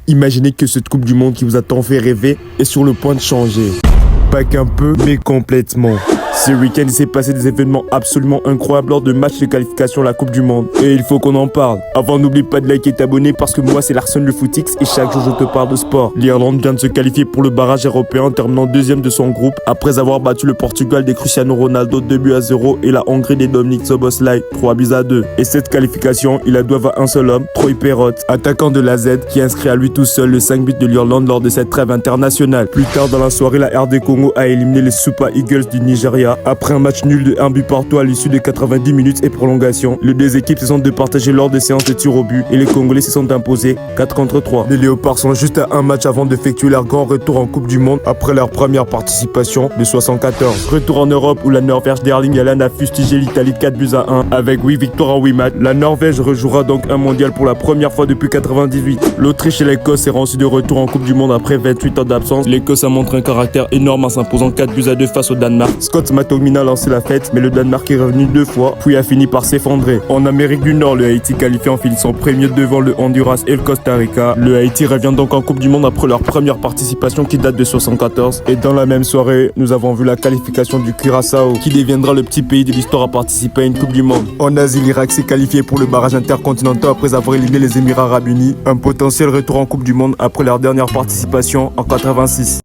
Imaginez que cette Coupe du Monde qui vous a tant fait rêver est sur le point de changer. Pas qu'un peu, mais complètement. Ce week-end, il s'est passé des événements absolument incroyables lors de matchs de qualification à la Coupe du Monde. Et il faut qu'on en parle. Avant, n'oublie pas de liker et t'abonner parce que moi, c'est Larson le Footix et chaque jour, je te parle de sport. L'Irlande vient de se qualifier pour le barrage européen en terminant deuxième de son groupe après avoir battu le Portugal des Cristiano Ronaldo 2-0 et la Hongrie des Dominik Szoboszlai 3-2. Et cette qualification, ils la doivent à un seul homme, Troy Perrott, attaquant de la Z, qui inscrit à lui tout seul le 5 buts de l'Irlande lors de cette trêve internationale. Plus tard dans la soirée, la RD Congo a éliminé les Super Eagles du Nigeria après un match nul de 1 but partout à l'issue de 90 minutes et prolongation. Les deux équipes se sont départagées lors des séances de tir au but et les Congolais se sont imposés 4-3. Les Léopards sont juste à un match avant d'effectuer leur grand retour en Coupe du Monde après leur première participation de 74. Retour en Europe où la Norvège d'Erling Haaland a fustigé l'Italie 4-1 avec 8 victoires en 8 matchs. La Norvège rejouera donc un mondial pour la première fois depuis 98. L'Autriche et l'Écosse s'est reçu de retour en Coupe du Monde après 28 ans d'absence. L'Écosse a montré un caractère énorme en s'imposant 4-2 face au Danemark. Scott McTominay a lancé la fête, mais le Danemark est revenu 2 fois, puis a fini par s'effondrer. En Amérique du Nord, le Haïti qualifié en finissant premier devant le Honduras et le Costa Rica. Le Haïti revient donc en Coupe du Monde après leur première participation qui date de 74. Et dans la même soirée, nous avons vu la qualification du Curaçao, qui deviendra le petit pays de l'histoire à participer à une Coupe du Monde. En Asie, l'Irak s'est qualifié pour le barrage intercontinental après avoir éliminé les Émirats Arabes Unis. Un potentiel retour en Coupe du Monde après leur dernière participation en 86.